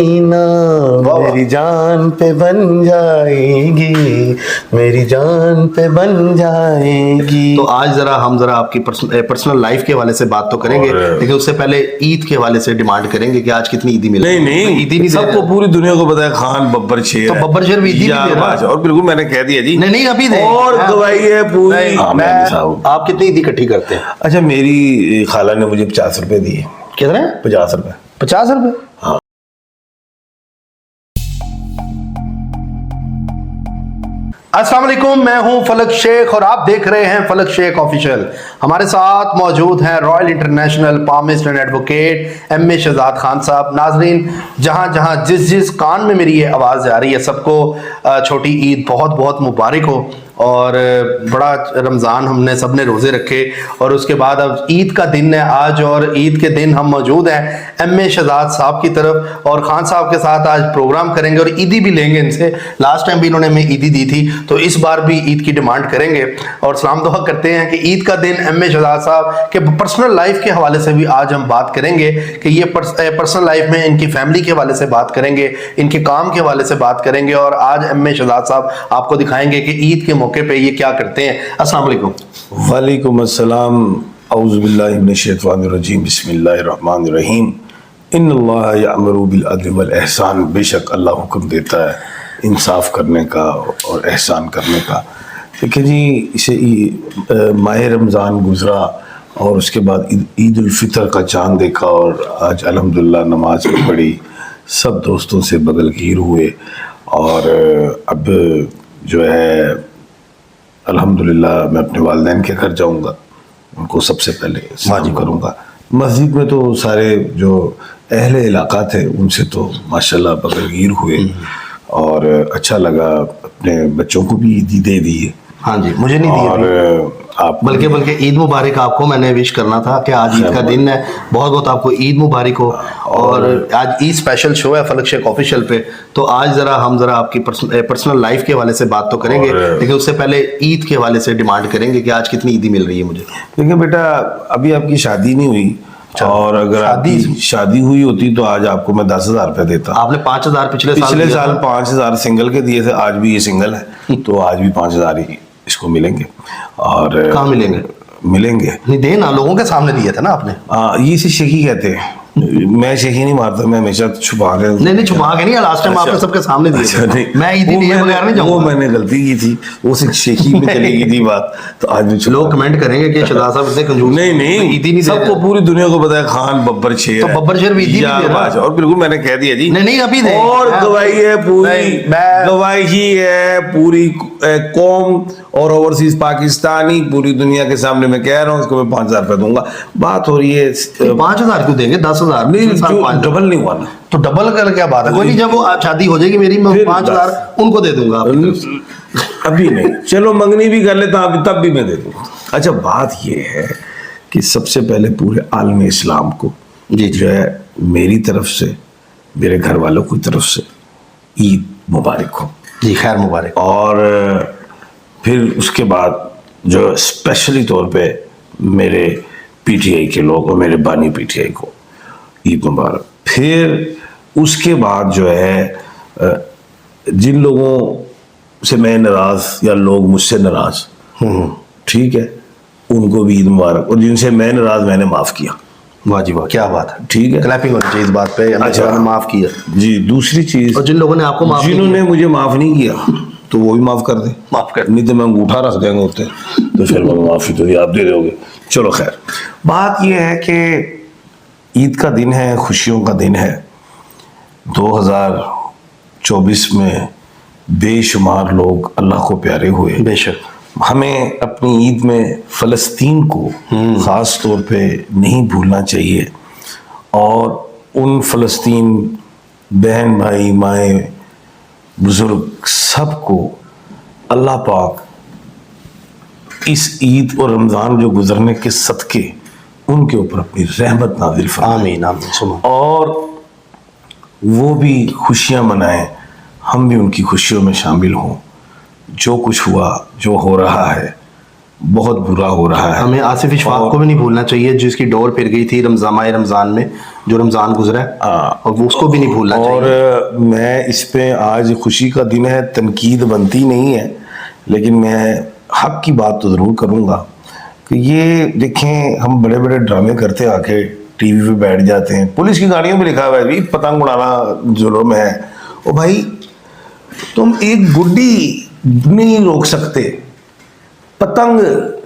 ना मेरी जान पे बन जाएगी, मेरी जान पे बन जाएगी। तो आज जरा आपकी पर्सनल लाइफ के हवाले से बात तो करेंगे, लेकिन उससे पहले ईद के हवाले से डिमांड करेंगे कि आज कितनी ईदी मिली। नहीं ईदी नहीं सबको पूरी दुनिया को पता है खान बब्बर शेर तो बब्बर शेर भी ईदी नहीं दे रहा। और बिल्कुल मैंने कह दिया जी। नहीं अभी दे और गवाही है पूरी। आप कितनी ईदी इकट्ठी करते हैं? अच्छा, मेरी खाला ने मुझे 50 रुपए दिए। कितने? 50 रुपए। 50 रुपए? हाँ। अस्सलाम वालेकुम, मैं हूं फलक शेख और आप देख रहे हैं फलक शेख ऑफिशियल। हमारे साथ मौजूद हैं royal international palmist and advocate M A Shahzad Khan साहब। नाजरीन, जहां जहां जिस कान में मेरी ये आवाज़ जा रही है, सबको छोटी ईद बहुत बहुत मुबारक हो। और बड़ा रमज़ान हमने सब ने रोज़े रखे और उसके बाद अब ईद का दिन है आज, और ईद के दिन हम मौजूद हैं एम ए शहजाद साहब की तरफ, और खान साहब के साथ आज प्रोग्राम करेंगे और ईदी भी लेंगे इनसे। लास्ट टाइम भी इन्होंने हमें ईदी दी थी, तो इस बार भी ईद की डिमांड करेंगे और सलाम दुआ करते हैं कि ईद का दिन एम ए शहजाद साहब के पर्सनल लाइफ के हवाले से भी आज हम बात करेंगे कि ये पर्सनल लाइफ में इनकी फैमिली के हवाले से बात करेंगे, इनके काम के हवाले से बात करेंगे, और आज एम ए शहजाद साहब आपको दिखाएंगे कि ईद के मौके पे ये क्या करते हैं। अस्सलाम वालेकुम। वालेकुम अस्सलाम। औज़ु बिल्लाहि मिनश शैतानिर रजीम। बिस्मिल्लाहिर रहमानिर रहीम। इन्नल्लाह यअमुरु बिल अदल वल एहसान। बेशक अल्लाह हुक्म देता है इंसाफ करने का और एहसान करने का। देखिए जी, इसे माह रमज़ान गुजरा और उसके बाद ईद उल फितर का चांद देखा और आज अल्हम्दुलिल्लाह नमाज भी पढ़ी, सब दोस्तों से बगलगीर हुए और अब जो है अल्हम्दुलिल्लाह मैं अपने वालिदैन के घर जाऊंगा, उनको सबसे पहले सलाम करूंगा। मस्जिद में तो सारे जो अहले इलाका थे उनसे तो माशाल्लाह बगलगीर हुए और अच्छा लगा। अपने बच्चों को भी ईदी दे दी है। हाँ जी, मुझे नहीं दी और आप बल्कि ईद मुबारक आपको मैंने विश करना था कि आज ईद का दिन है। बहुत बहुत आपको ईद मुबारक हो। और आज ईद स्पेशल शो है फलक शेख ऑफिशियल पे, तो आज जरा आपकी पर्सनल लाइफ के हवाले से बात तो करेंगे, लेकिन उससे पहले ईद के हवाले से डिमांड करेंगे कि आज कितनी ईदी मिल रही है मुझे। देखिए बेटा, अभी आपकी शादी नहीं हुई, और अगर आपकी शादी हुई होती तो आज आपको मैं 10,000 रुपए देता। आपने 5,000 पिछले साल 5,000 सिंगल के दिए थे, आज भी ये सिंगल है तो आज भी 5,000 ही इसको मिलेंगे। और कहाँ मिलेंगे? नहीं देना, लोगों के सामने दिए थे ना आपने। ये इसे शेखी कहते हैं। मैं शेखी नहीं मारता, मैं हमेशा छुपा के नहीं छुपा के नहीं, लास्ट टाइम आपने सबके सामने दिए थे। नहीं, मैं ईदी लिए बगैर नहीं जाऊंगा। वो मैंने गलती की थी, वो सिर्फ शेखी में चली गई थी बात, तो आज भी लोग कमेंट करेंगे कि शहजाद साहब इतने कंजूस। नहीं ईदी नहीं, सबको पूरी दुनिया को पता है खान बब्बर शेर। तो बब्बर शेर भी ईदी नहीं दे रहा। और बिल्कुल मैंने कह दिया जी। नहीं अभी दे। और गवाही है पूरी, गवाही है पूरी कौम और ओवरसीज पाकिस्तानी, पूरी दुनिया के सामने मैं कह रहा हूँ, उसको मैं 5,000 रुपए दूंगा। बात हो रही है 5,000 क्यों देंगे? 10,000 नहीं, डबल नहीं हुआ ना, तो डबल कर क्या बात है? कोई नहीं, जब वो शादी हो जाएगी मेरी, मैं 5,000 उनको दे दूंगा। अभी नहीं, चलो मंगनी भी कर लेता तब भी मैं दे दूंगा। अच्छा, बात ये है कि सबसे पहले पूरे आलम इस्लाम को जी जो है मेरी तरफ से, मेरे घर वालों की तरफ से ईद मुबारक हो जी। खैर मुबारक। और फिर उसके बाद जो स्पेशली तौर पे मेरे पीटीआई के लोग और मेरे बानी पीटीआई को ईद मुबारक। फिर उसके बाद जो है जिन लोगों से मैं नाराज या लोग मुझसे नाराज, ठीक है, उनको भी ईद मुबारक। और जिनसे मैं नाराज मैंने माफ किया। वाह जी वाह, क्या बात है। ठीक है, क्लैपिंग होनी चाहिए इस बात पे। अच्छा, माफ किया जी। दूसरी चीज, और जिन लोगों ने आपको माफ, जिन्होंने मुझे माफ नहीं किया तो वो भी माफ कर दे। माफ कर, नहीं तो मैं अंगूठा रख देंगे होते तो फिर मैं माफी तो आप दे दोगे। चलो खैर, बात यह है कि ईद का दिन है, खुशियों का दिन है। 2024 में बेशुमार लोग अल्लाह को प्यारे हुए। बेशक हमें अपनी ईद में फ़लस्तीन को ख़ास तौर पे नहीं भूलना चाहिए, और उन फ़लस्तीन बहन भाई माएँ बुज़ुर्ग सबको अल्लाह पाक इस ईद और रमज़ान जो गुजरने के सदक़े उनके ऊपर अपनी रहमत नाज़िल फरमाए। आमीन आमीन। और वो भी खुशियाँ मनाएं, हम भी उनकी खुशियों में शामिल हों। जो कुछ हुआ, जो हो रहा है, बहुत बुरा हो रहा है। हमें आसिफ इशफाक को भी नहीं भूलना चाहिए, जिसकी डोर फिर गई थी रमजान में, जो रमजान गुजरा है, और वो उसको भी नहीं भूलना चाहिए। और मैं इस पे आज खुशी का दिन है, तनकीद बनती नहीं है, लेकिन मैं हक की बात तो ज़रूर करूँगा कि ये देखें, हम बड़े बड़े ड्रामे करते आके टीवी पे बैठ जाते हैं, पुलिस की गाड़ियों पे लिखा हुआ है भी पतंग उड़ाना जुर्म है। ओ भाई, तुम एक गुड्डी नहीं रोक सकते, पतंग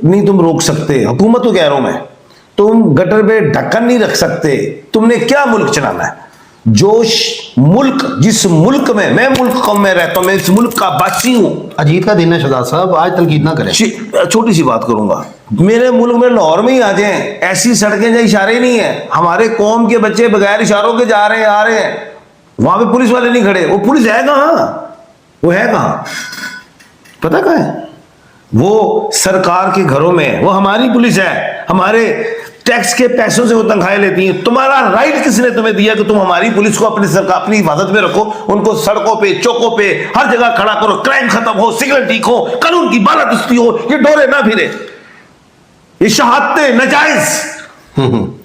नहीं तुम रोक सकते, हुकूमत को कह रहा हूं मैं, तुम गटर पे ढक्कन नहीं रख सकते, तुमने क्या मुल्क चलाना है? जोश मुल्क, जिस मुल्क में मैं मुल्क कौम में रहता हूं, मैं इस मुल्क का बासी हूं। अजीत का दिन है शहजाद साहब, आज तनकीद ना करें। छोटी सी बात करूंगा, मेरे मुल्क में लाहौर में ही आ जाए, ऐसी सड़कें जहाँ इशारे नहीं है, हमारे कौम के बच्चे बगैर इशारों के जा रहे हैं, आ रहे हैं, वहां पे पुलिस वाले नहीं खड़े। वो पुलिस है कहां? वो है कहां? पता कहां है? वो सरकार के घरों में, वो हमारी पुलिस है, हमारे टैक्स के पैसों से वो तनख्वाहें लेती हैं। तुम्हारा राइट किसने तुम्हें दिया कि तुम हमारी पुलिस को अपनी सरकार, अपनी हिफाजत में रखो, उनको सड़कों पे, चौकों पे, हर जगह खड़ा करो, क्राइम खत्म हो, सिग्नल ठीक हो, कानून की बालादस्ती हो, ये डोरे ना फिरे, ये शहादतें नाजायज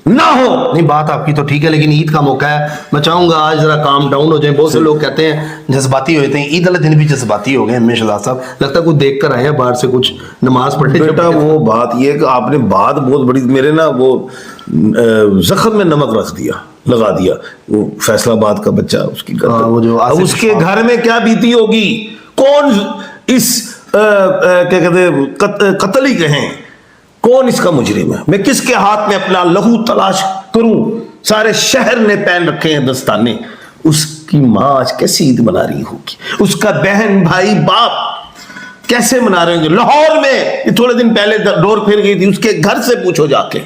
ना हो। नहीं, बात आपकी तो ठीक है, लेकिन ईद का मौका है, मैं चाहूंगा आज जरा काम डाउन हो जाए। बहुत से लोग कहते हैं जज्बाती हो जाते हैं, ईद वाले दिन भी जज्बाती हो गए हैं शहजाद साहब, लगता है कुछ देख कर आए हैं बाहर से, कुछ नमाज पढ़ने। बेटा वो बात ये कि आपने बात बहुत बड़ी, मेरे ना वो जख्म में नमक रख दिया, लगा दिया। वो फैसलाबाद का बच्चा, उसकी वो जो अब उसके घर में क्या बीती होगी, कौन इस क्या कहते हैं, कत्ल ही कहें, कौन इसका मुजरिम है? मैं किसके हाथ में अपना लहू तलाश करूं? सारे शहर ने पहन रखे हैं दस्ताने। उसकी माँ आज कैसी ईद मना रही होगी, उसका बहन भाई बाप कैसे मना रहे होंगे। लाहौर में ये थोड़े दिन पहले डोर फिर गई थी, उसके घर से पूछो जाके।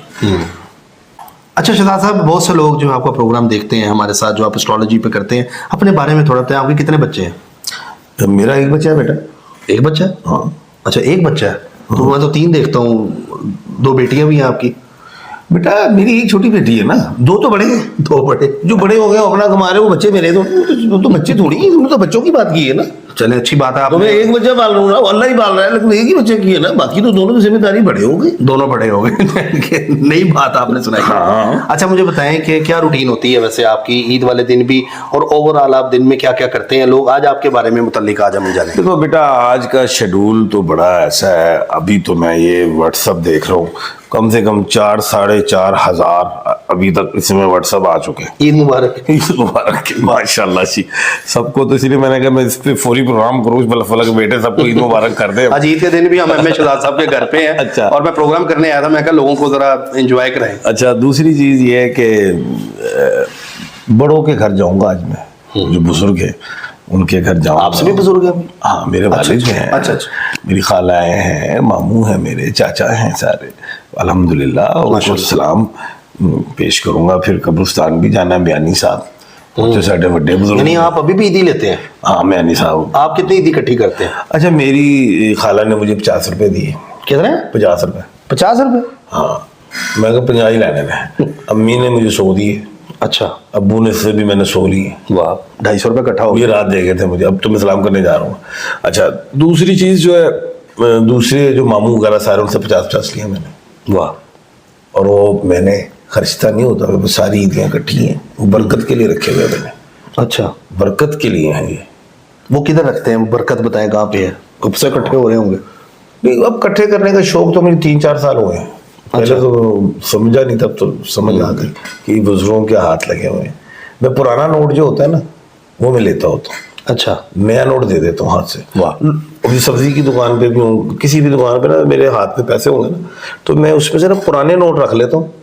अच्छा शहजाद साहब, बहुत से लोग जो आपका प्रोग्राम देखते हैं हमारे साथ, जो आप एस्ट्रोलॉजी पे करते हैं, अपने बारे में थोड़ा बताएं। आपके कितने बच्चे हैं? मेरा एक बच्चा है बेटा। एक बच्चा है? हाँ। अच्छा, एक बच्चा है। तो मैं तो 3 देखता हूँ, 2 बेटियां भी हैं आपकी। बेटा मेरी एक छोटी बेटी है ना, 2 तो बड़े हैं। 2 बड़े जो बड़े हो गए अपना कमा रहे, वो बच्चे मेरे तो बच्चे थोड़ी हैं, तुमने तो बच्चों की बात की है ना। चले, अच्छी बात है। तो मैं एक बच्चा पाल रहा हूँ, अल्लाह ही पाल रहा है, लेकिन एक ही बच्चे की है ना, बाकी तो दोनों की जिम्मेदारी बड़े हो गए। दोनों बड़े हो गए। नई बात आपने सुनाई। हाँ। अच्छा, मुझे बताएं कि क्या रूटीन होती है वैसे आपकी ईद वाले दिन भी, और ओवरऑल आप दिन में क्या क्या करते हैं? लोग आज आपके बारे में मुतल्लिक आज हम जाने। देखो बेटा, आज का शेड्यूल तो बड़ा ऐसा है, अभी तो मैं ये व्हाट्सअप देख रहा हूँ, कम से कम 4 साढ़े 4 हजार अभी तक इसमें व्हाट्सअप आ चुके हैं। ईद मुबारक। ईद मुबारक माशाल्लाह जी सबको। तो इसलिए मैंने कहा मैं इस पे फौरी प्रोग्राम करूँ, फलक बेटे सबको ईद मुबारक कर दे। आज ईद के दिन भी हम एम ए शहजाद साहब के घर पे हैं। अच्छा। और मैं प्रोग्राम करने आया था, मैं कहा लोगों को जरा एंजॉय कराएं। अच्छा, दूसरी चीज ये है कि बड़ों के घर जाऊंगा आज मैं, जो बुजुर्ग है उनके घर जाऊंगा। आपसे भी बुजुर्ग है? हाँ, मेरे वालिद हैं। अच्छा। मेरी खालाएं हैं, मामू हैं, मेरे चाचा हैं सारे, अल्हम्दुलिल्लाह। उनको सलाम पेश करूंगा। फिर कब्रिस्तान भी जाना है, बयानी साहब जो साढ़े बड़े बुजुर्ग। यानी आप अभी भी ईदी लेते हैं? हाँ, बयानी साहब। आप कितनी ईदी इकट्ठी करते हैं? अच्छा, मेरी खाला ने मुझे 50 रुपए दिए। कितने? 50 रुपए। 50 रुपए? हाँ, मैं कहा 50 ही लेने थे। अम्मी ने मुझे 100 दिए। अच्छा। अब्बू ने से भी मैंने 100 लिए। वाह, 250 रुपए इकट्ठा हो ये गया। रात दे गए थे मुझे। अब तो मैं सलाम करने जा रहा हूँ। अच्छा, दूसरी चीज जो है, दूसरे जो मामू वगैरह सारे, उनसे 50-50 लिए मैंने। वाह। और वो मैंने खर्चता नहीं होता, वो सारी ईदियाँ इकट्ठी हैं, वो बरकत के लिए रखे हुए मैंने। अच्छा, बरकत के लिए हैं ये। वो किधर रखते हैं बरकत? बताएं कहाँ पे है? कब से इकट्ठे हो रहे होंगे? नहीं, अब इकट्ठे करने का शौक तो मुझे 3-4 साल हुए हैं। पहले तो समझा नहीं, तब तो समझ आ गई कि बुजुर्गों के हाथ लगे हुए हैं। मैं पुराना नोट जो होता है ना, वो मैं लेता होता हूँ। अच्छा। नया नोट दे देता हूँ हाथ से। वाह। अभी सब्जी की दुकान पे भी हूँ, किसी भी दुकान पे ना मेरे हाथ में पैसे होंगे ना, तो मैं उसमें से ना पुराने नोट रख लेता हूँ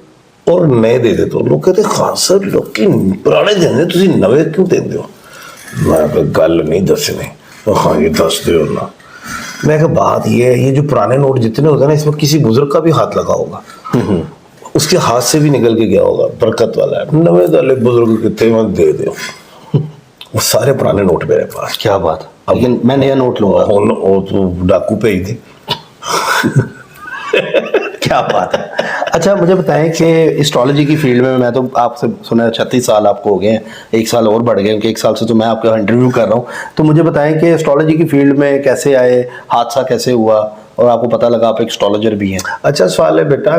और नए दे देता हूँ। लोग कहते हैं खान साहब लोग की पुराने देने, तुझे नवे क्यों देते हो? मैं गल नहीं दसने। हाँ, ये दस दो ना। मैं कहा बात ये है, ये जो पुराने नोट जितने होते हैं ना, इसमें किसी बुजुर्ग का भी हाथ लगा होगा, उसके हाथ से भी निकल के गया होगा, बरकत वाला है। नवे दले बुजुर्ग कितने मत दे दो। वो सारे पुराने नोट मेरे पास। क्या बात। लेकिन मैं नया नोट लूंगा। वो तो डाकू पे ही थे। क्या बात है। अच्छा, मुझे बताएं कि एस्ट्रोलॉजी की फील्ड में, मैं तो आपसे सुना है 36 साल आपको हो गए हैं, 1 साल और बढ़ गए, क्योंकि 1 साल से तो मैं आपका इंटरव्यू कर रहा हूँ। तो मुझे बताएं कि एस्ट्रोलॉजी की फील्ड में कैसे आए, हादसा कैसे हुआ, और आपको पता लगा आप एक एस्ट्रोलॉजर भी हैं? अच्छा सवाल है बेटा।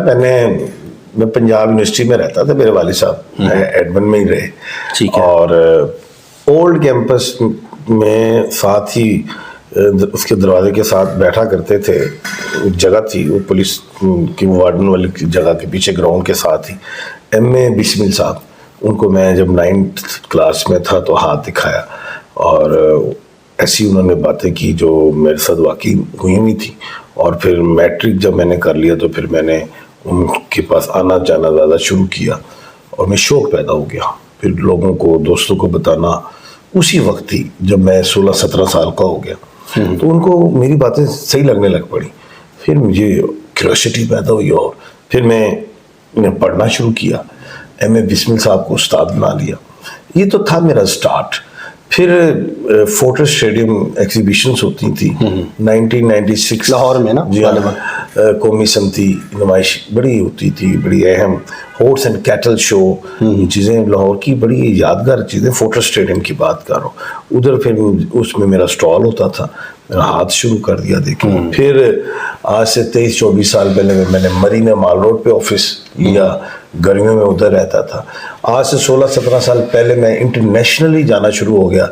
मैं पंजाब यूनिवर्सिटी में रहता था, मेरे वालिद साहब एडमन में ही रहे। ठीक है। और ओल्ड कैंपस में साथ ही उसके दरवाजे के साथ बैठा करते थे। एक जगह थी वो पुलिस की वार्डन वाली जगह के पीछे ग्राउंड के साथ ही एम.ए. बिस्मिल साहब, उनको मैं जब 9th क्लास में था तो हाथ दिखाया और ऐसी उन्होंने बातें की जो मेरे साथ वाकई हुई हुई थी। और फिर मैट्रिक जब मैंने कर लिया तो फिर मैंने उनके पास आना जाना ज़्यादा शुरू किया और मैं शौक़ पैदा हो गया फिर लोगों को, दोस्तों को बताना। उसी वक्त ही जब मैं 16-17 साल का हो गया तो उनको मेरी बातें सही लगने लग पड़ी। फिर मुझे क्यूरियोसिटी पैदा हुई और फिर मैंने पढ़ना शुरू किया। एम.ए. बिस्मिल साहब को उस्ताद बना लिया। ये तो था मेरा स्टार्ट। फिर फोर्ट स्टेडियम एग्जीबिशंस होती थी 1996 लाहौर में ना? जी हाँ, कौमी संती नुमाइश बड़ी होती थी, बड़ी अहम। हॉर्स एंड कैटल शो, चीज़ें लाहौर की बड़ी यादगार चीज़ें। फोर्ट स्टेडियम की बात कर रहा हूँ। उधर फिर उसमें मेरा स्टॉल होता था, मेरा हाथ शुरू कर दिया देखिए। फिर आज से 23-24 साल पहले मैंने मरीना माल रोड पे ऑफिस लिया, गर्मियों में उधर रहता था। आज से 16-17 साल पहले मैं इंटरनेशनली जाना शुरू हो गया।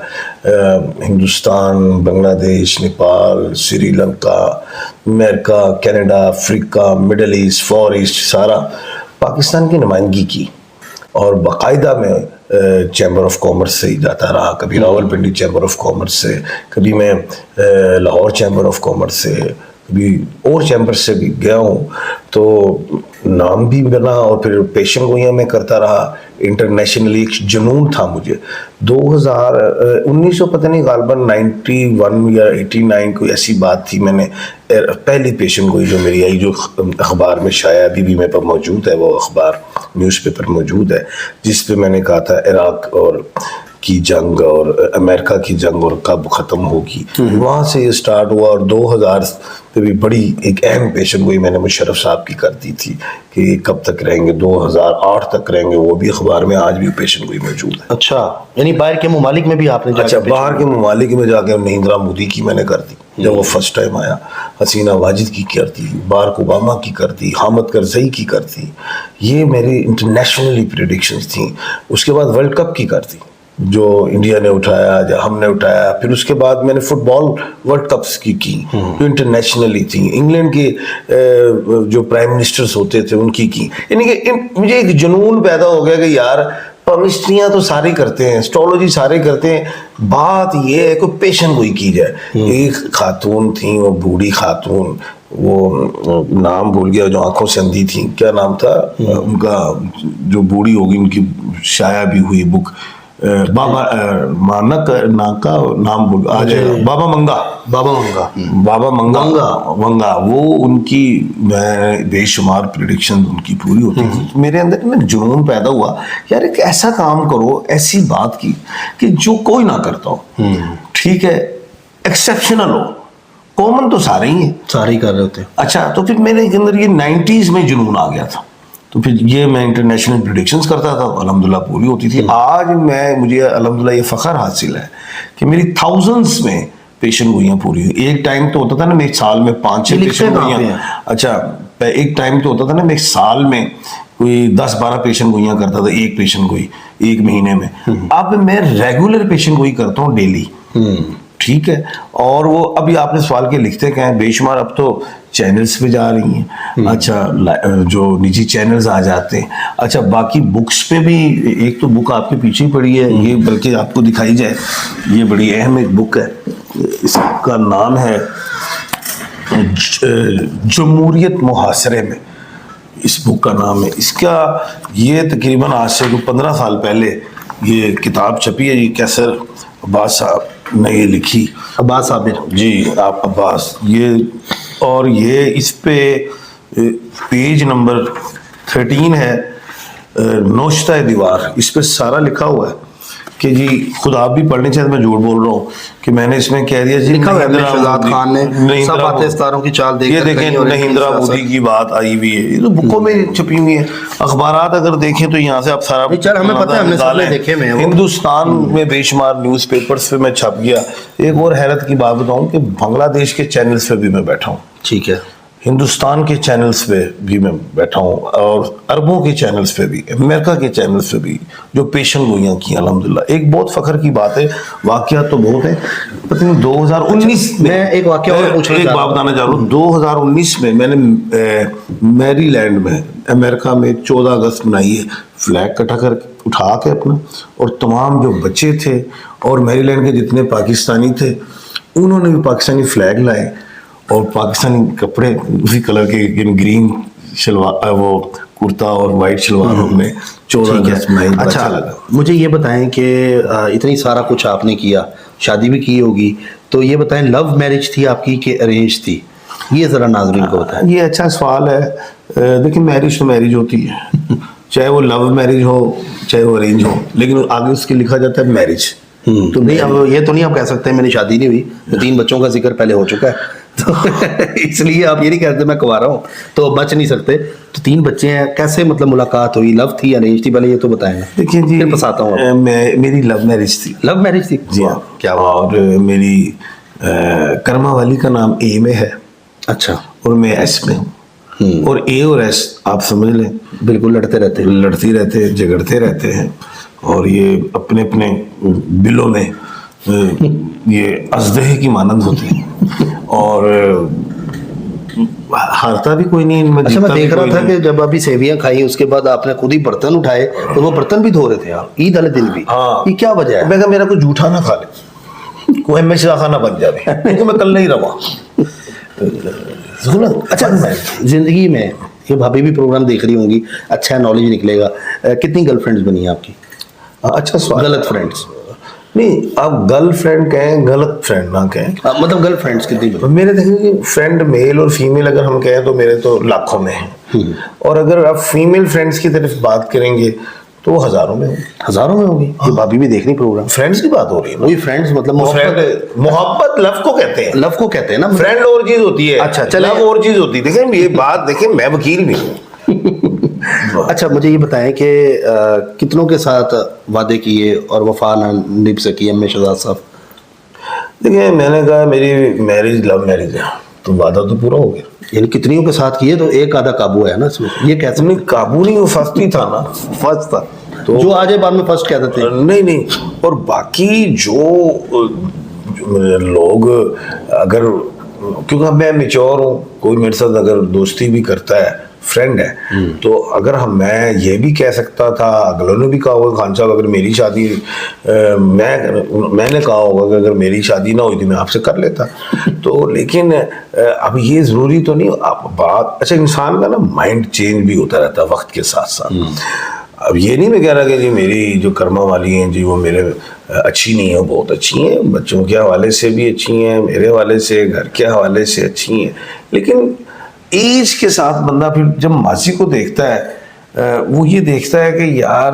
Hindustan, Bangladesh, Nepal, Sri Lanka, America, Canada, Africa, middle east, for east, सारा पाकिस्तान की नुमाइंदगी की। और बाकायदा मैं चैम्बर ऑफ कॉमर्स से ही जाता रहा, कभी रावलपिंडी चैम्बर ऑफ कॉमर्स से, कभी मैं लाहौर चैम्बर ऑफ कॉमर्स से, कभी और चैम्बर से भी गया हूँ। तो नाम भी बना और फिर पेशन गोइयाँ मैं करता रहा इंटरनेशनली। एक जुनून था मुझे। 1900 पता नहीं गालबन 91 या 89 कोई ऐसी बात थी। मैंने पहली पेशन गोई जो मेरी आई, जो अखबार में शाया अभी भी मेरे पास मौजूद है, वो अखबार न्यूज़पेपर मौजूद है, जिस पे मैंने कहा था इराक और की जंग और अमेरिका की जंग और कब ख़त्म होगी। वहाँ से ये स्टार्ट हुआ और 2000 पे भी बड़ी एक अहम पेशन गोई मैंने मुशर्रफ साहब की कर दी थी कि कब तक रहेंगे, 2008 तक रहेंगे। वो भी अखबार में आज भी पेशन गोई मौजूद है। अच्छा, यानी बाहर के ममालिक में भी आपने? अच्छा, बाहर के ममालिक में जाके नरेंद्र मोदी की मैंने कर दी जब वो फर्स्ट टाइम आया, हसीना वाजिद की कर दी, बाराक ओबामा की कर दी, हामिद करज़ई की कर दी। ये मेरी इंटरनेशनली प्रेडिक्शंस थी। उसके बाद वर्ल्ड कप की कर दी जो इंडिया ने उठाया या हमने उठाया। फिर उसके बाद मैंने फुटबॉल वर्ल्ड कप्स की जो इंटरनेशनली थी। इंग्लैंड के जो प्राइम मिनिस्टर्स होते थे उनकी की। यानी कि मुझे एक जुनून पैदा हो गया कि यार पमिस्ट्रियाँ तो सारे करते हैं, एस्ट्रोलॉजी सारे करते हैं, बात ये है कि पेशन गोई की जाए। एक खातून थी, वो बूढ़ी खातून, वो नाम भूल गया, जो आंखों से अंधी थी, क्या नाम था उनका, जो बूढ़ी होगी, उनकी शाया भी हुई बुक, बाबा मानक नाका नाम भूल आ जाएगा, बाबा मंगा वंगा। वो उनकी मैं बेशुमार प्रेडिक्शन उनकी पूरी होती थी। मेरे अंदर में जुनून पैदा हुआ, यार एक ऐसा काम करो, ऐसी बात की कि जो कोई ना करता हो। ठीक है, एक्सेप्शनल हो, कॉमन तो सारे ही हैं, सारे ही कर रहे होते हैं। अच्छा, तो फिर मेरे अंदर ये 90s में जुनून आ गया था। तो फिर ये मैं इंटरनेशनल प्रेडिक्शंस करता था, अल्हम्दुलिल्लाह पूरी होती थी। आज मुझे अल्हम्दुलिल्लाह ये फ़ख्र हासिल है कि मेरी थाउजेंड्स में पेशन गोइयाँ पूरी हुई। एक टाइम तो होता था ना मैं साल में 5-6 पेशन गोइयाँ। अच्छा, एक टाइम तो होता था ना मैं साल में कोई 10-12 पेशन गोइयाँ करता था, एक पेशन गोई एक महीने में। अब मैं रेगुलर पेशन गोई करता हूँ डेली। ठीक है, और वो अभी आपने सवाल के लिखते क्या है, बेशुमार अब तो चैनल्स पे जा रही हैं। अच्छा, जो निजी चैनल्स आ जाते हैं। अच्छा, बाकी बुक्स पे भी, एक तो बुक आपके पीछे ही पड़ी है, ये बल्कि आपको दिखाई जाए, ये बड़ी अहम एक बुक है। इसका नाम है जमहूरियत मुहासरे में, इस बुक का नाम है। इसका ये तकरीबन आज से 15 साल पहले ये किताब छपी है। ये कैसर अब्बास साहब ने ये लिखी, अब्बास आबिर जी, आप अब्बास, ये और ये इस पे पेज नंबर 13 है, नोश्ता दीवार। इस पे सारा लिखा हुआ है कि जी, खुद आप भी पढ़ने चाहिए, मैं झूठ बोल रहा हूँ कि मैंने इसमें कह दिया जी, लिखा हुआ है शहजाद खान ने, सब बातें सितारों की चाल देख, ये देखें नरेंद्र मोदी की बात आई हुई है। ये तो बुकों में छपी हुई है। अखबारात अगर देखें तो यहाँ से आप सारा, चल हमें पता है, हमने सबने देखे में। हिंदुस्तान में बेशुमार न्यूज़पेपर्स पे मैं छप गया। एक और हैरत की बात बताऊं कि बांग्लादेश के चैनल्स पे भी मैं बैठा हूँ। ठीक है। हिंदुस्तान के चैनल्स पे भी मैं बैठा हूँ और अरबों के चैनल्स पे भी, अमेरिका के चैनल्स पे भी जो पेशन गोइयाँ की अल्हम्दुलिल्लाह। एक बहुत फख्र की बात है, वाक़या तो बहुत है। पता नहीं 2019 में मैं एक वाक़या और पूछना एक चाह रहा बात हूँ। बताना चाह रहा हूँ। 2019 में मैंने मैरीलैंड में, अमेरिका में 14 अगस्त मनाई है, फ्लैग कटा कर उठा के अपना, और तमाम जो बच्चे थे और मैरीलैंड के जितने पाकिस्तानी थे उन्होंने भी पाकिस्तानी फ्लैग लाए और पाकिस्तानी कपड़े उसी कलर के, ग्रीन शलवार, वो कुर्ता और वाइट शलवार हमने 14 अगस्त मनाई। बड़ा अच्छा लगा। मुझे ये बताएं कि इतनी सारा कुछ आपने किया, शादी भी की होगी, तो ये बताएं लव मैरिज थी आपकी कि अरेंज थी? ये ज़रा नाज़रीन को बताएं। ये अच्छा सवाल है। देखिए, मैरिज तो मैरिज होती है चाहे वो लव मैरिज हो चाहे वो अरेंज हो, लेकिन आगे उसके लिखा जाता है मैरिज। तो नहीं, अब ये तो नहीं आप कह सकते मेरी शादी नहीं हुई, तो 3 बच्चों का जिक्र पहले हो चुका है तो इसलिए आप ये नहीं कहते मैं कुंवारा हूँ तो बच नहीं सकते। तो 3 बच्चे हैं, कैसे मतलब मुलाकात हुई? लव थी अरेंज थी, पहले ये तो बताएं। देखिए जी, फिर बताता हूँ। मेरी लव मैरिज थी। लव मैरिज थी? जी हाँ। क्या हुआ? और मेरी कर्मा वाली का नाम ए में है। अच्छा। और मैं एस में हूँ। और ए और एस आप समझ लें, बिल्कुल लड़ते रहते हैं। लड़ती रहते हैं, झगड़ते रहते हैं, और ये अपने अपने बिलों में ये अजदहे की मानंद होती है और हारता भी कोई नहीं इनमें। अच्छा, मैं जीतता भी देख रहा कोई था नहीं। कि जब अभी सेवियां खाई उसके बाद आपने खुद ही बर्तन उठाए, तो वो बर्तन भी धो रहे थे आप ईद वाले दिन भी। हाँ। ये क्या वजह है? मैं कहा मेरा कोई जूठा ना खा ले, कोई हमेशा खाना बन जाए, क्योंकि मैं कल नहीं रहा। अच्छा, जिंदगी में ये भाभी भी प्रोग्राम देख रही होंगी, अच्छा नॉलेज निकलेगा। कितनी गर्लफ्रेंड्स बनी है आपकी? अच्छा सवाल। गलत फ्रेंड्स? नहीं, आप गर्लफ्रेंड कहें, गलत फ्रेंड ना कहें। मतलब गर्लफ्रेंड्स कितनी बनी? मेरे देखिए, फ्रेंड मेल और फीमेल अगर हम कहें तो मेरे तो लाखों में हैं, और अगर आप फीमेल फ्रेंड्स की तरफ बात करेंगे तो वो हजारों में होंगे। हजारों में होगी। ये भाभी भी देख रही प्रोग्राम। फ्रेंड्स की बात हो रही है ना। वही फ्रेंड्स मतलब मोहब्बत लव को कहते हैं। लव को कहते हैं ना। फ्रेंड और चीज होती है, अच्छा, चलें। लव और चीज होती है। देखिए, ये बात देखिए, मैं वकील भी हूँ। अच्छा, मुझे ये बताएं कि कितनों के साथ वादे किए और वफा ना निभ सकी एम शहजाद साहब? देखिए, मैंने कहा मेरी मैरिज लव मैरिज है, तो वादा तो पूरा हो गया। यानी कितनियों के साथ किए, तो एक आधा काबू है ना इसमें, ये कैसे? नहीं, काबू नहीं, वो फर्स्ट ही था ना, फर्स्ट था तो। जो आज बाद में फर्स्ट कहते थे। नहीं नहीं, और बाकी जो लोग अगर, क्योंकि अब मैं मेच्योर हूँ, कोई मेरे साथ अगर दोस्ती भी करता है, फ्रेंड है, तो अगर मैं ये भी कह सकता था, अगलों ने भी कहा होगा, खान साहब अगर मेरी शादी मैंने कहा होगा कि अगर मेरी शादी ना हुई थी मैं आपसे कर लेता तो। लेकिन अब ये ज़रूरी तो नहीं आप बात। अच्छा, इंसान का ना माइंड चेंज भी होता रहता है वक्त के साथ साथ। अब ये नहीं मैं कह रहा कि जी मेरी जो कर्मा वाली हैं जी वो मेरे अच्छी नहीं है, बहुत अच्छी हैं, बच्चों के हवाले से भी अच्छी हैं, मेरे हवाले से, घर के हवाले से अच्छी हैं, लेकिन एज के साथ बंदा फिर जब मासी को देखता है वो ये देखता है कि यार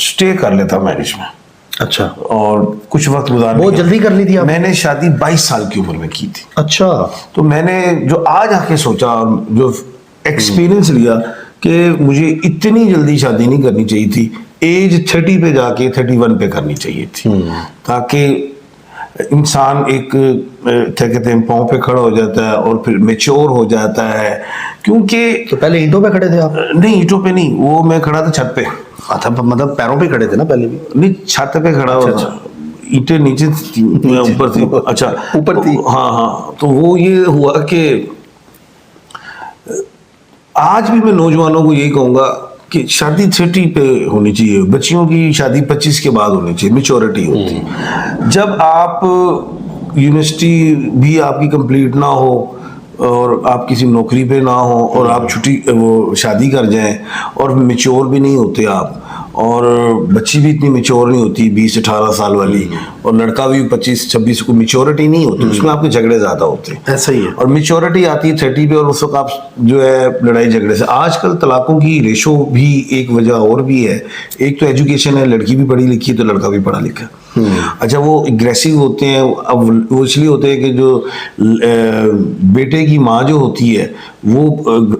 स्टे कर लेता मैरिज में। अच्छा, और कुछ वक्त गुजार बहुत जल्दी कर ली थी आप? मैंने शादी 22 साल की उम्र में की थी। अच्छा। तो मैंने जो आज आके सोचा, जो एक्सपीरियंस लिया कि मुझे इतनी जल्दी शादी नहीं करनी चाहिए थी, एज 30 पे जाके 31 पे करनी चाहिए थी, ताकि इंसान एक क्या कहते हैं पाँव पे खड़ा हो जाता है और फिर मैच्योर हो जाता है। क्योंकि तो पहले ईंटों पे खड़े थे आप? नहीं, ईंटों पे नहीं, वो मैं खड़ा था छत पे। अच्छा, मतलब पैरों पे खड़े थे ना पहले भी? नहीं, छत पे खड़ा हुआ था, ईंटें नीचे थी, मैं ऊपर थी। अच्छा, ऊपर थी। हाँ हाँ। तो वो ये हुआ कि आज भी मैं नौजवानों को यही कहूँगा कि शादी 30 पे होनी चाहिए, बच्चियों की शादी 25 के बाद होनी चाहिए, मेच्योरिटी होती है। जब आप यूनिवर्सिटी भी आपकी कंप्लीट ना हो और आप किसी नौकरी पे ना हो और आप वो शादी कर जाएं और मेच्योर भी नहीं होते आप, और बच्ची भी इतनी मेच्योर नहीं होती 20-18 साल वाली, और लड़का भी 25-26 को मेच्योरिटी नहीं होती, उसमें आपके झगड़े ज़्यादा होते हैं। ऐसा ही है। और मेच्योरिटी आती है 30 पे, और उस वक्त आप जो है लड़ाई झगड़े से। आजकल तलाकों की रेशो भी एक वजह और भी है। एक तो एजुकेशन है, लड़की भी पढ़ी लिखी है तो लड़का भी पढ़ा लिखा है। अच्छा, वो एग्रेसिव होते हैं। अब वो इसलिए होते हैं कि जो बेटे की माँ जो होती है वो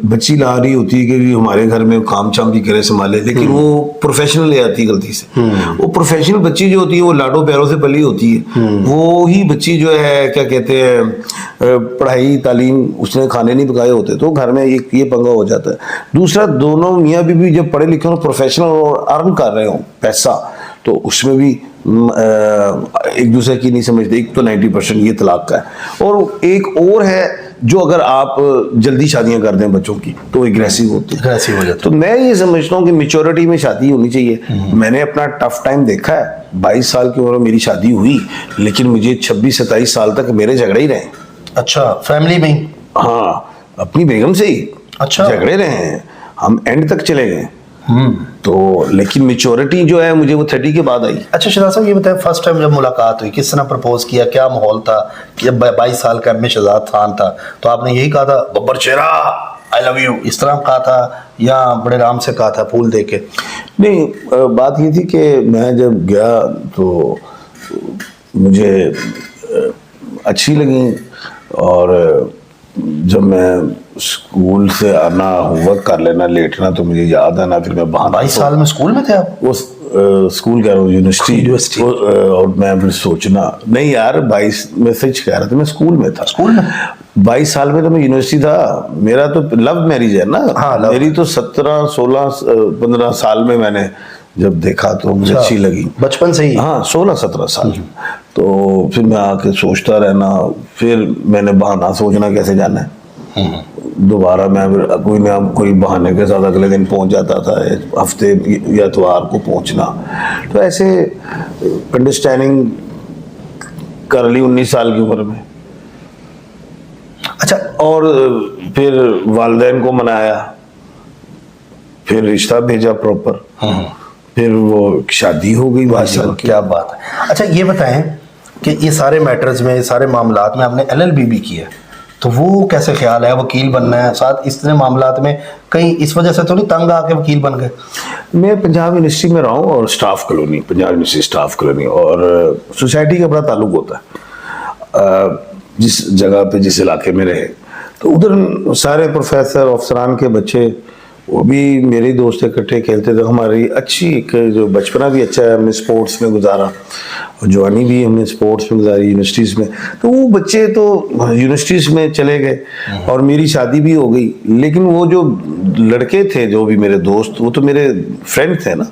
बच्ची ला रही होती है कि हमारे घर में काम चाम भी करे संभाले, लेकिन वो प्रोफेशनल ले आती है गलती से। वो प्रोफेशनल बच्ची जो होती है वो लाडो पैरों से पली होती है। वो ही बच्ची जो है क्या कहते हैं, पढ़ाई तालीम उसने खाने नहीं पकाए होते, तो घर में ये पंगा हो जाता है। दूसरा, दोनों मियाँ बीवी जब पढ़े लिखे हो, प्रोफेशनल और अर्न कर रहे हो पैसा, तो उसमें भी एक दूसरे की नहीं समझते। एक तो 90% ये तलाक का है, और एक और है जो अगर आप जल्दी शादियां कर दें बच्चों की तो एग्रेसिव होते हैं, एग्रेसिव हो जाते हैं। तो मैं ये समझता हूँ कि मेच्योरिटी में शादी होनी चाहिए। मैंने अपना टफ टाइम देखा है, 22 साल की उम्र में मेरी शादी हुई, लेकिन मुझे 26-27 साल तक मेरे झगड़े ही रहे। अच्छा, फैमिली में ही? हाँ, अपनी बेगम से ही अच्छा, झगड़े रहे हैं, हम एंड तक चले गए। तो लेकिन मेच्योरिटी जो है मुझे वो 30 के बाद आई। अच्छा शहजाद साहब, ये बताएं, फर्स्ट टाइम जब मुलाकात हुई किस तरह प्रपोज किया, क्या माहौल था? कि जब 22 साल का एम.ए. शहजाद खान था तो आपने यही कहा था बब्बर शेरा आई लव यू, इस तरह कहा था, या बड़े आराम से कहा था फूल दे के? नहीं, बात ये थी कि मैं जब गया तो मुझे अच्छी लगी, और जब मैं स्कूल से आना, होमवर्क कर लेना, लेटना, तो मुझे याद आना, फिर मैं बहाना। 22 साल में स्कूल में थे आप? वो स्कूल कह रहा हूँ, यूनिवर्सिटी। और मैं फिर सोचना, नहीं यार 22 में सच कह रहा था, मैं स्कूल में था। स्कूल में 22 साल में तो मैं यूनिवर्सिटी था। मेरा तो लव मैरिज है ना। हाँ, मेरी तो 17, 16, 15 साल में मैंने जब देखा तो मुझे अच्छी लगी, बचपन से ही? हाँ, 16-17 साल। तो फिर मैं आके सोचता रहना, फिर मैंने बहाना सोचना कैसे जाना है। दोबारा मैं फिर कोई बहाने के साथ अगले दिन पहुंच जाता था, हफ्ते या इतवार को पहुंचना। तो ऐसे अंडरस्टैंडिंग कर ली 19 साल की उम्र में। अच्छा, और फिर वालिदैन को मनाया, फिर रिश्ता भेजा प्रॉपर, फिर वो शादी हो गई। माशाल्लाह, क्या बात है। अच्छा, ये बताएं कि ये सारे मैटर्स में, सारे मामलात में आपने LLB भी किया, तो वो कैसे ख्याल है? वकील बनना है साथ, इस तरह मामलात में कहीं इस वजह से तो नहीं तंग आके वकील बन गए? मैं पंजाब यूनिवर्सिटी में रहा हूँ, और staff colony, Punjab university staff colony, और सोसाइटी का बड़ा ताल्लुक होता है। जिस जगह पे, जिस इलाके में रहे, तो उधर सारे प्रोफेसर अफसरान के बच्चे, वो भी मेरे दोस्त इकट्ठे खेलते थे। हमारी अच्छी एक जो बचपना भी अच्छा है, हमने स्पोर्ट्स में गुजारा, और जवानी भी हमने स्पोर्ट्स में गुजारी यूनिवर्सिटीज़ में। तो वो बच्चे तो यूनिवर्सिटीज़ में चले गए, और मेरी शादी भी हो गई। लेकिन वो जो लड़के थे, जो भी मेरे दोस्त, वो तो मेरे फ्रेंड थे ना,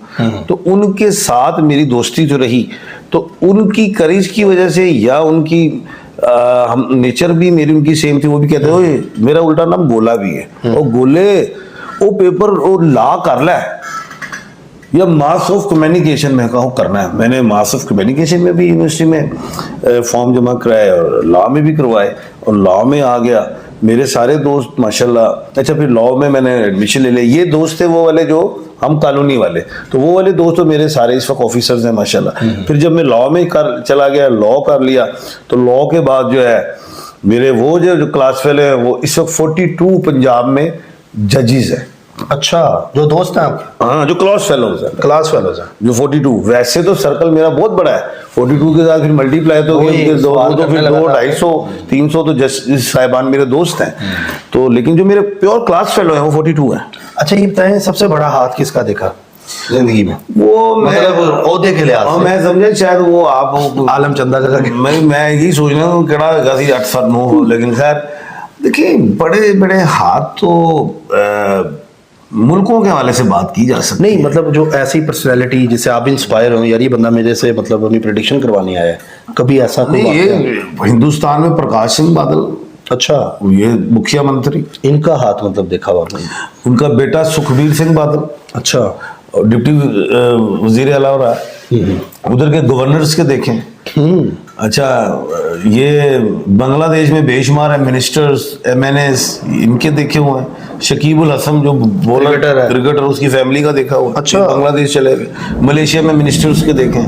तो उनके साथ मेरी दोस्ती जो रही, तो उनकी करेज की वजह से, या उनकी हम नेचर भी मेरी उनकी सेम थी। वो भी कहते ओए, मेरा उल्टा नाम गोला भी है, और गोले वो पेपर वो ला कर ले, या मास ऑफ कम्युनिकेशन में कहो करना है। मैंने मास ऑफ कम्युनिकेशन में भी यूनिवर्सिटी में फॉर्म जमा कराए, और लॉ में भी करवाए, और लॉ में आ गया। मेरे सारे दोस्त माशाल्लाह। अच्छा, फिर लॉ में मैंने एडमिशन ले लिया। ये दोस्त थे वो वाले जो हम कॉलोनी वाले, तो वो वाले दोस्त तो मेरे सारे इस वक्त ऑफिसर्स हैं माशाल्लाह। फिर जब मैं लॉ में चला गया, लॉ कर लिया, तो लॉ के बाद जो है मेरे वो जो क्लास फेलो हैं, वो इस वक्त 42 पंजाब में जजेस हैं। अच्छा, जो दोस्त हैं आपके? हाँ, जो क्लास फेलोज हैं। क्लास फेलोज हैं जो 42, वैसे तो सर्कल मेरा बहुत बड़ा है, 42 के साथ फिर मल्टीप्लाई तो फिर 200-250-300 तो जस्टिस साहिबान मेरे दोस्त हैं। तो लेकिन जो मेरे प्योर क्लास फेलो हैं वो 42 हैं। अच्छा, ये बताएं, सबसे बड़ा हाथ किसका देखा जिंदगी में? वो मतलब ओहदे के लिहाज से? मैं समझा शायद वो आप आलम चंदा का मैं यही सोच रहा हूँ केड़ा 8-9 हो। लेकिन खैर देखिए, बड़े बड़े हाथ तो मुल्कों के हवाले से बात की जा सकती नहीं, मतलब जो ऐसी पर्सनैलिटी जिससे आप इंस्पायर हो, यार ये बंदा मेरे से मतलब अपनी प्रेडिक्शन करवाने आया है, कभी ऐसा कोई नहीं। वाकया? ये हिंदुस्तान में प्रकाश सिंह बादल, अच्छा, ये मुख्यमंत्री, इनका हाथ मतलब देखा हुआ आपने? उनका बेटा सुखबीर सिंह बादल, अच्छा, और डिप्टी वजीर आला हो रहा है। उधर के गवर्नर्स के देखें। अच्छा, ये बांग्लादेश में बेशुमार है मिनिस्टर्स, MNAs, इनके देखे हुए हैं। शकीबुल हसन जो बॉलर क्रिकेटर, उसकी फैमिली का देखा हुआ। अच्छा, बांग्लादेश चले गए। मलेशिया में मिनिस्टर्स के देखें,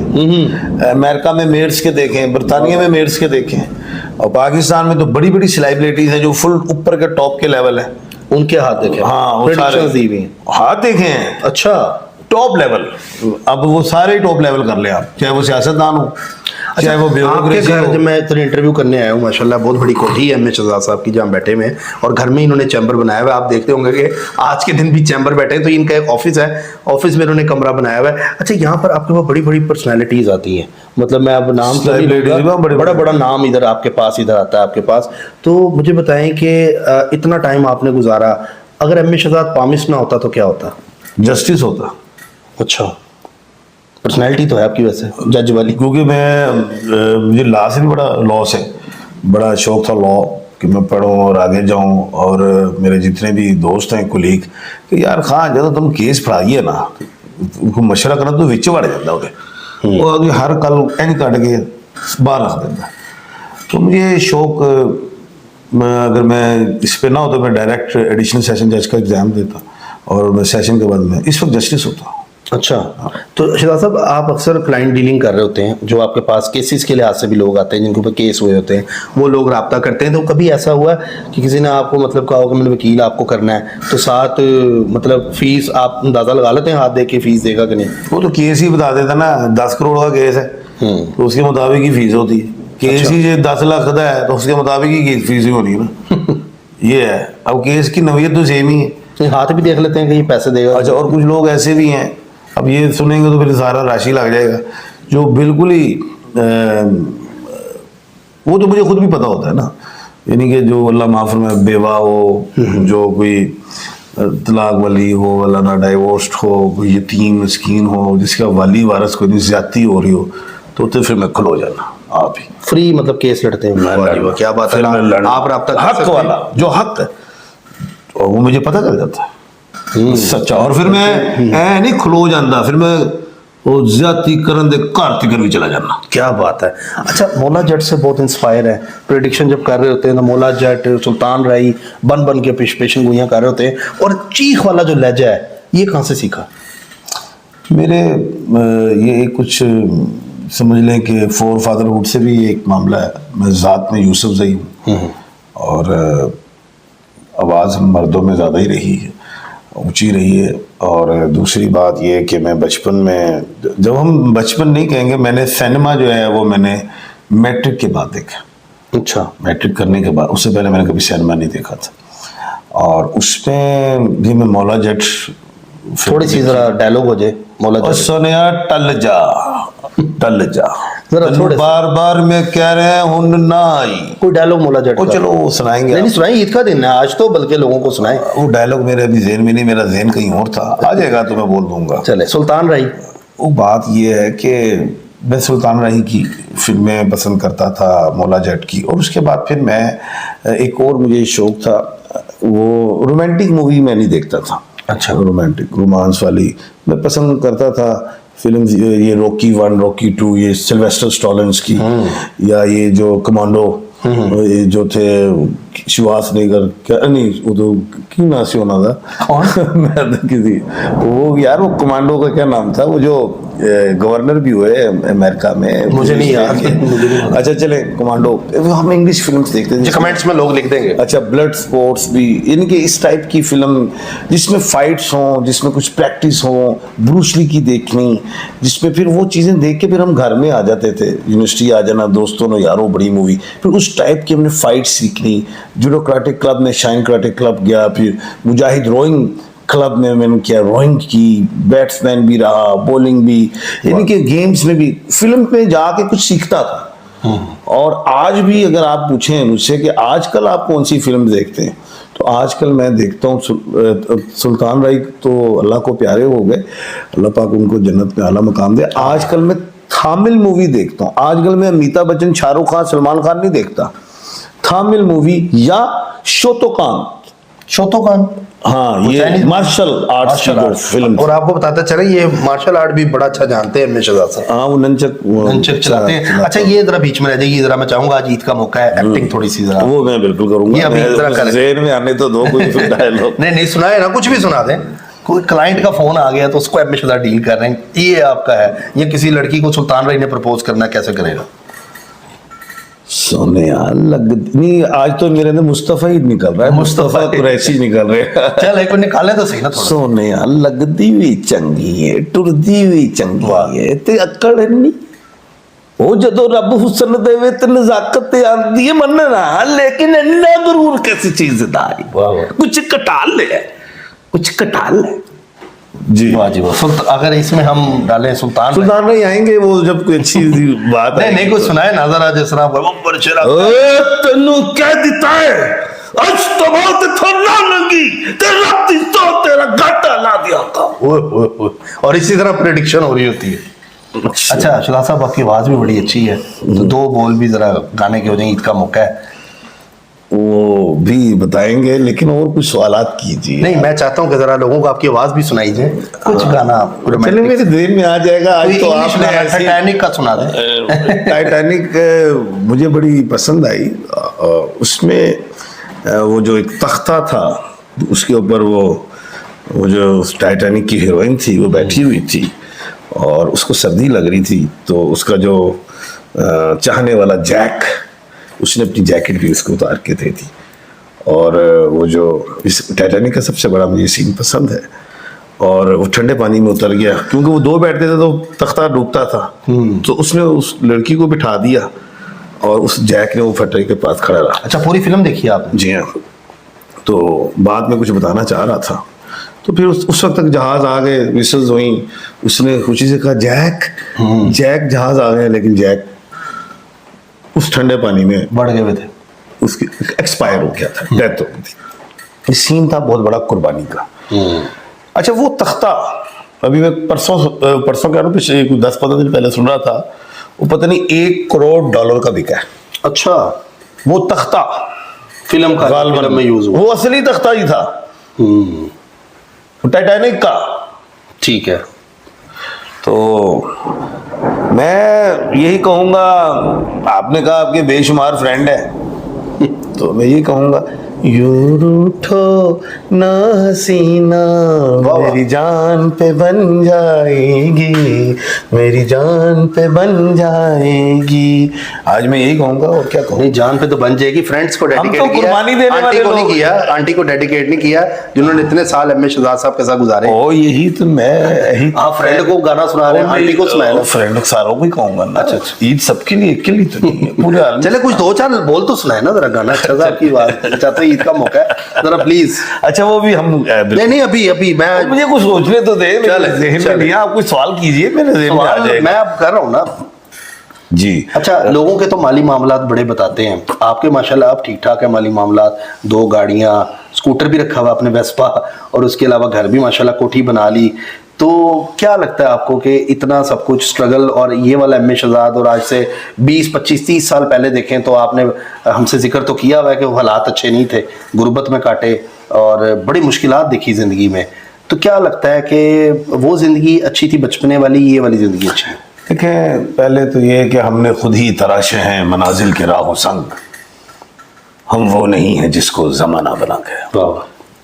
अमेरिका में मेयर्स के देखें, बरतानिया में मेयर्स के देखें, और पाकिस्तान में तो बड़ी बड़ी सेलिब्रिटीज हैं जो फुल ऊपर के टॉप के लेवल है, उनके हाथ देखे? हाँ, प्रेडिक्शंस दी हुई हैं? हाथ देखे हैं। अच्छा, टॉप लेवल, अब वो सारे टॉप लेवल कर ले आप, चाहे वो सियासतदान हो, चाहे वो आपके ब्यूरोक्रेसी घर हो। जब मैं इधर इंटरव्यू करने आया हूँ, माशाल्लाह बहुत बड़ी कोठी है एमए शहजाद साहब की जहाँ बैठे हुए हैं, और घर में इन्होंने चैम्बर बनाया हुआ है। आप देखते होंगे कि आज के दिन भी चैम्बर बैठे हैं, तो इनका एक ऑफिस है, ऑफिस में इन्होंने कमरा बनाया हुआ है। अच्छा, यहाँ पर आपके पास बड़ी बड़ी पर्सनैलिटीज आती हैं, मतलब मैं अब नाम तो नहीं Celebrities लूंगा, में बड़े- बड़ा बड़ा नाम इधर आपके पास इधर आता है आपके पास। तो मुझे बताएं कि इतना टाइम आपने गुजारा, अगर एमए शहजाद पामिस ना होता तो क्या होता? जस्टिस होता, अच्छा, पर्सनैलिटी तो है आपकी वैसे जज वाली। क्योंकि मुझे लॉ से भी बड़ा लॉस है, बड़ा शौक था लॉ कि मैं पढूं और आगे जाऊं। और मेरे जितने भी दोस्त हैं कुलीग कि यार खां जब तुम केस पढ़ाइए ना, उनको मशवरा करना तो विच वड़ जाता होते, वो अभी हर कल इंज कट के बाहर रख देता। तो मुझे शौक, अगर मैं इस पे ना हो तो मैं डायरेक्ट एडिशनल सेशन जज का एग्जाम देता, और मैं सेशन के बाद में इस वक्त जस्टिस होता। अच्छा, तो शहजाद साहब आप अक्सर क्लाइंट डीलिंग कर रहे होते हैं, जो आपके पास केसेस के लिहाज से भी लोग आते हैं जिनके ऊपर केस हुए होते हैं, वो लोग राब्ता करते हैं। तो कभी ऐसा हुआ कि किसी ने आपको मतलब कहा होगा मैंने वकील आपको करना है, तो साथ मतलब फीस आप अंदाजा लगा लेते हैं हाथ दे के फीस देगा कि नहीं? वो तो केस ही बता देता ना, 10 करोड़ का केस है तो उसके मुताबिक ही फीस होती है। केस ही जो 10 लाख का है तो उसके मुताबिक ही फीस ही होनी है ना। ये है, अब केस की नौयत तो सेम ही है। हाथ भी देख लेते हैं कि ये पैसे देगा। अच्छा, और कुछ लोग ऐसे भी हैं, अब ये सुनेंगे तो फिर सारा राशि लग जाएगा, जो बिल्कुल ही वो तो मुझे खुद भी पता होता है ना, यानी कि जो अल्लाह माफ में बेवा हो, जो कोई तलाक वाली हो, अल्लाह ना डाइवोर्स्ड हो, कोई यतीम मिस्कीन हो, जिसका वाली वारस कोई ज्यादती हो रही हो, तो फिर मैं खलो जाना आप ही फ्री मतलब केस लड़ते हैं? वाह जी वाह, क्या बात है। फिर मैं लड़ना। आप राब्ता कर हक सकते हैं। वाला जो हक है, और वो मुझे पता चल जाता है सच्चा, और फिर मैं ऐ नहीं खलो जाता, फिर मैं वो ज्यादती करन दे घर तिकर भी चला जाना। क्या बात है। अच्छा, मौला जट से बहुत इंस्पायर है, प्रेडिक्शन जब कर रहे होते हैं तो मौला जट, सुल्तान राई बन बन के पेशन गोइयां कर रहे होते हैं, और चीख वाला जो लहजा है ये कहाँ से सीखा? मेरे ये कुछ समझ लें कि फोर फादरहुड से भी एक मामला है। मैं ज़ात में यूसुफ जई हूँ, और आवाज़ मर्दों में ज़्यादा ही रही है, ऊंची रही है। और दूसरी बात ये है कि मैं बचपन में, जब हम बचपन नहीं कहेंगे, मैंने सिनेमा जो है वो मैंने मैट्रिक के बाद देखा। अच्छा, मैट्रिक करने के बाद, उससे पहले मैंने कभी सिनेमा नहीं देखा था। और उसमें भी मैं मौला जट थोड़ी सी जरा डायलॉग हो जाए मौला और जट। सोनिया टल जा जरा थोड़े से। बार बार मैं कह रहे हैं हुन ना आई। कोई डायलॉग मौला जट वो का? चलो वो सुनाएंगे नहीं आप। नहीं, सुनाई, ईद का दिन है आज, तो बल्कि लोगों को सुनाए। वो डायलॉग मेरे अभी ज़हन में नहीं, मेरा ज़हन कहीं और था, आ जाएगा तो मैं बोल दूंगा। चले, सुल्तान राई। वो बात ये है कि मैं सुल्तान राही की फिल्में पसंद करता था, मौला जट की, और उसके बाद फिर मैं एक और मुझे शौक था, वो रोमांटिक मूवी मैं नहीं देखता था। अच्छा। रोमांटिक रोमांस वाली मैं पसंद करता था फिल्म, ये रॉकी 1 रॉकी 2, ये सिल्वेस्टर स्टैलोन की, या ये जो कमांडो, ये जो थे शिवास नेगर, क्या नहीं वो तो क्यों ना से होना था मैं तो किसी, वो यार वो कमांडो का क्या नाम था, वो जो गवर्नर भी हुए अमेरिका में, मुझे नहीं याद। अच्छा चले कमांडो, हम इंग्लिश फिल्म देखते थे, कमेंट्स में लोग लिख देंगे। अच्छा ब्लड स्पोर्ट्स भी, इनके इस टाइप की फिल्म जिसमें फाइट्स हों, जिसमें कुछ प्रैक्टिस हो, ब्रूसली की देखनी, जिसमें फिर वो चीज़ें देख के फिर हम घर में आ जाते थे, यूनिवर्सिटी आ जाना, दोस्तों ने यारो बड़ी मूवी, फिर उस टाइप की हमने फाइट सीखनी। जूडो कराटे क्लब में शाइन कराटे क्लब गया, फिर मुजाहिद रोइंग क्लब में मैंने किया, रोइंग की, बैट्समैन भी रहा, बॉलिंग भी, यानी कि गेम्स में भी, फिल्म पे जाके कुछ सीखता था। और आज भी अगर आप पूछें मुझसे कि आजकल आप कौन सी फिल्म देखते हैं, तो आजकल मैं देखता हूँ सुल्तान राय तो अल्लाह को प्यारे हो गए, अल्लाह पाक उनको जन्नत में आला मकाम दे। आजकल मैं थामिल मूवी देखता हूँ, आजकल मैं अमिताभ बच्चन, शाहरुख खान, सलमान खान नहीं देखता, थामिल मूवी या शोतोकान। शोतोकान, हाँ, ये मार्शल आर्ट्स की जो फिल्म। और आपको बताते चले ये मार्शल आर्ट भी बड़ा अच्छा जानते हैं एम ए शहजाद साहब। हाँ, वो नंचक चलाते हैं। अच्छा, ये जरा बीच में रह जाइए जरा, मैं चाहूंगा आज ईद का मौका है, एक्टिंग थोड़ी सी जरा। वो मैं बिल्कुल करूंगा, ये अभी जरा करें। ज़हन में आने तो दो कोई डायलॉग। नहीं नहीं, सुनाए ना, कुछ भी सुना दें। कोई क्लाइंट का फोन आ गया तो उसको एम ए शहजाद डील कर रहे हैं, ये आपका है, ये किसी लड़की को सुल्तान राय ने प्रपोज करना, कैसे करेगा? सोने यार लग नहीं, आज तो मेरे अंदर मुस्तफा ही निकल रहा है, मुस्तफा कुरैशी निकल रहे हैं। चल एक मिनट निकाले तो सही ना थोड़ा। सोने यार लगदी भी चंगी है, टुरदी भी चंगी है, ते अक्कड़ नहीं। ਉਹ ਜਦੋਂ ਰੱਬ ਹੁਸਨ ਦੇਵੇ ਤੇ ਨਜ਼ਾਕਤ ਤੇ ਆਂਦੀ ਹੈ ਮੰਨਣਾ, लेकिन ਇੰਨਾ ਜ਼ਰੂਰ ਕਿਸੇ ਚੀਜ਼ ਦਾ ਹੈ। वाह वाह कुछ कटा ले, कुछ कटा ले। जी वाह जी वाह। अगर इसमें हम डालें सुल्तान सुल्तान नहीं आएंगे, वो जब कोई अच्छी बात नहीं नहीं कुछ सुनाए नाजर आज जरा तेनू कह दिता है आज तो बहुत थोड़ा लगी तेरा तो तेरा घाटा ला दिया था। और इसी तरह प्रेडिक्शन हो रही होती है। अच्छा शुदा साहब आपकी आवाज भी बड़ी अच्छी है, तो दो बोल भी जरा गाने के हो जाएंगे, ईद का मौका है। वो भी बताएंगे, लेकिन और कुछ सवालात कीजिए। नहीं मैं चाहता हूँ कि जरा लोगों को आपकी आवाज भी सुनाई जाए, कुछ गाना चलिए मेरे दिल में आ जाएगा। आज तो आपने टाइटैनिक का सुना दें। टाइटैनिक मुझे बड़ी पसंद आई। उसमें वो जो एक तख्ता था, उसके ऊपर वो जो टाइटैनिक की हीरोइन थी वो बैठी हुई थी और उसको सर्दी लग रही थी, तो उसका जो चाहने वाला जैक, उसने अपनी जैकेट भी उसको उतार के दे दी। और वो जो इस टाइटैनिक का सबसे बड़ा मुझे सीन पसंद है, और वो ठंडे पानी में उतर गया, क्योंकि वो दो बैठते थे तो तख्ता डूबता था, तो उसने उस लड़की को बिठा दिया और उस जैक ने वो फटरे के पास खड़ा रहा। अच्छा पूरी फिल्म देखी आपने? जी हाँ। तो बाद में कुछ बताना चाह रहा था, तो फिर उस वक्त तक जहाज आ गए, मिसेस हुई, उसने खुशी से कहा जैक जैक जहाज आ गए, लेकिन जैक उस ठंडे पानी में बढ़ गए थे, उसकी एक्सपायर हो गया था, डेथ हो गई थी। ये सीन था बहुत बड़ा कुर्बानी का। अच्छा वो तख्ता, अभी मैं परसों कह रहा हूँ, पिछले 10-15 दिन पहले सुन रहा था, वो पता नहीं $1 करोड़ का बिका है। अच्छा वो तख्ता फिल्म का फिल्म में यूज हुआ, वो असली तख्ता ही था टाइटैनिक का। ठीक है। तो मैं यही कहूँगा, आपने कहा आपके बेशुमार फ्रेंड है, तो मैं यही कहूँगा यूं रूठो ना हसीना मेरी जान पे बन जाएगी, मेरी जान पे बन जाएगी। आज मैं यही कहूँगा, और क्या कहूँ। नहीं जान पे तो बन जाएगी, फ्रेंड्स को डेडिकेट किया, कुर्बानी देने आंटी वाले को नहीं लोग। किया, आंटी को डेडिकेट नहीं किया, जिन्होंने इतने साल एम ए शहजाद साहब के साथ गुजारे। ओ यही तो मैं यही आप फ्रेंड को गाना सुना रहे हैं, आंटी को सुनाए ना। फ्रेंड सारों को ही कहूँगा ना। अच्छा ईद सबके लिए, एक के लिए तो नहीं है, पूरे आलम। चले कुछ 2-4 बोल तो सुनाए ना जरा गाना। अच्छा साहब की बात चाहते ईद का मौका है, जरा प्लीज। अच्छा वो भी हम नहीं अभी मैं मुझे कुछ सोचने तो दे, मेरे ज़हन में नहीं। आप कुछ सवाल कीजिए, मेरे ज़हन में आ जाएगा। मैं अब कर रहा हूँ ना जी। अच्छा लोगों के तो माली मामलात बड़े बताते हैं, आपके माशाल्लाह आप ठीक ठाक है माली मामलात, 2 गाड़ियाँ, स्कूटर भी रखा हुआ आपने वेस्पा, और उसके अलावा घर भी माशाल्लाह कोठी बना ली। तो क्या लगता है आपको कि इतना सब कुछ स्ट्रगल, और ये वाला एम ए शहजाद, और आज से 20, 25, 30 साल पहले देखें तो आपने हमसे जिक्र तो किया हुआ है कि वो हालात अच्छे नहीं थे, गुर्बत में काटे और बड़ी मुश्किलात देखी ज़िंदगी में। तो क्या लगता है कि वो ज़िंदगी अच्छी थी बचपने वाली, ये वाली ज़िंदगी अच्छी है? देखें पहले तो ये कि हमने खुद ही तराशे हैं मनाजिल के राह संग, हम वो नहीं है जिसको ज़माना बना गया।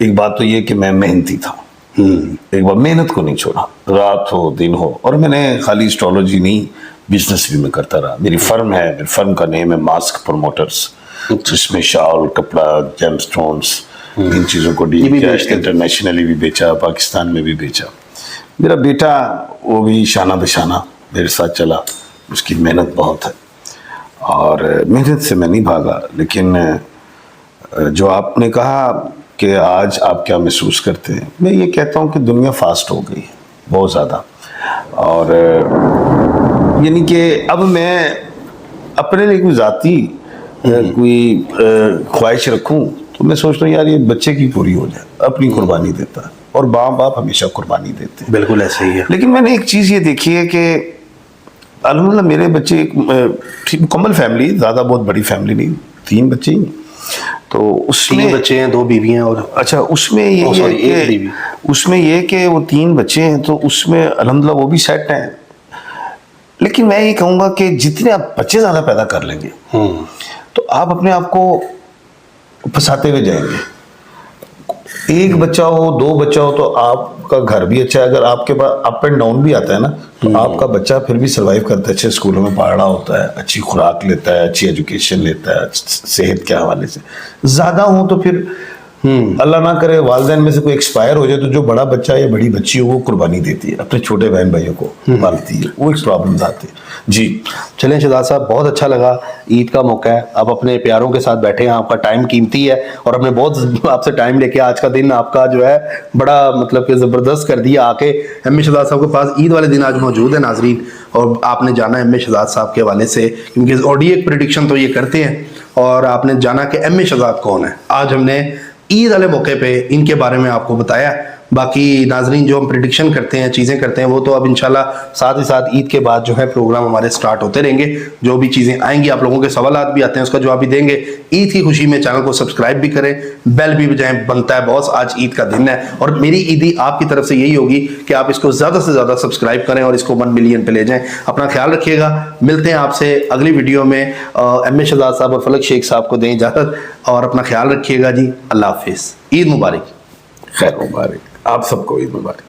एक बात तो ये कि मैं मेहनती था, एक बार मेहनत को नहीं छोड़ा, रात हो दिन हो। और मैंने खाली एस्ट्रोलॉजी नहीं, बिजनेस भी मैं करता रहा। मेरी फर्म है, मेरी फर्म का नेम है मास्क प्रमोटर्स, जिसमें शाल, कपड़ा, जेमस्टोन्स, इन चीज़ों को डील किया, इंटरनेशनली भी बेचा, पाकिस्तान में भी बेचा। मेरा बेटा वो भी शाना बशाना मेरे साथ चला, उसकी मेहनत बहुत है, और मेहनत से मैं नहीं भागा। लेकिन जो आपने कहा कि आज आप क्या महसूस करते हैं, मैं ये कहता हूँ कि दुनिया फास्ट हो गई है बहुत ज़्यादा, और यानी कि अब मैं अपने लिए कोई ज़ाती कोई ख्वाहिश रखूँ तो मैं सोचता हूँ यार ये बच्चे की पूरी हो जाए, अपनी कुर्बानी देता है, और बाप हमेशा कुर्बानी देते हैं। बिल्कुल ऐसे ही है। लेकिन मैंने एक चीज़ ये देखी है कि अल्हम्दुलिल्लाह मेरे बच्चे एक मुकम्मल फैमिली, ज़्यादा बहुत बड़ी फैमिली नहीं, 3 बच्चे ही, तो उसमें 3 बच्चे हैं, 2 बीवियां और अच्छा उसमें ये उसमें ये कि वो 3 बच्चे हैं, तो उसमें अल्हम्दुलिल्लाह वो भी सेट हैं। लेकिन मैं ये कहूँगा कि जितने आप बच्चे ज़्यादा पैदा कर लेंगे तो आप अपने आप को फंसाते हुए जाएंगे। एक बच्चा हो, दो बच्चा हो तो आपका घर भी अच्छा है। अगर आपके पास अप एंड डाउन भी आता है ना, तो आपका बच्चा फिर भी सरवाइव करता है, अच्छे स्कूलों में पढ़ रहा होता है, अच्छी खुराक लेता है, अच्छी एजुकेशन लेता है सेहत के हवाले से। ज्यादा हो तो फिर अल्लाह ना करे वालिदैन में से कोई एक्सपायर हो जाए, तो जो बड़ा बच्चा या बड़ी बच्ची हो वो कुर्बानी देती है, अपने छोटे बहन भाइयों को पालती है, वो एक प्रॉब्लम आती है। जी चलें शहजाद साहब, बहुत अच्छा लगा। ईद का मौका है, आप अपने प्यारों के साथ बैठे हैं, आपका टाइम कीमती है और हमने बहुत आपसे टाइम लेके आज का दिन आपका जो है बड़ा मतलब कि ज़बरदस्त कर दिया। आके एम ए शहजाद साहब के पास ईद वाले दिन आज मौजूद है नाजरीन, और आपने जाना एम ए शहजाद साहब के हवाले से, क्योंकि ऑडियो एक प्रिडिक्शन तो ये करते हैं और आपने जाना कि एम ए शहजाद कौन है। आज हमने ईद वाले मौके पे इनके बारे में आपको बताया। बाकी नाजरीन जो हम प्रिडिक्शन करते हैं, चीज़ें करते हैं, वो तो अब इंशाल्लाह साथ ही साथ ईद के बाद जो है प्रोग्राम हमारे स्टार्ट होते रहेंगे। जो भी चीज़ें आएंगी, आप लोगों के सवालात भी आते हैं, उसका जवाब भी देंगे। ईद की खुशी में चैनल को सब्सक्राइब भी करें, बेल भी बजाएं, बनता है बॉस। आज ईद का दिन है और मेरी ईदी आपकी तरफ से यही होगी कि आप इसको ज़्यादा से ज़्यादा सब्सक्राइब करें और इसको 1 मिलियन पे ले जाएं। अपना ख्याल रखिएगा, मिलते हैं आपसे अगली वीडियो में। एम ए शहजाद साहब और फलक शेख साहब को दें इजाज़त और अपना ख्याल रखिएगा जी। अल्लाह हाफिज़, ईद मुबारक। खैर मुबारक, आप सबको ईद मुबारक।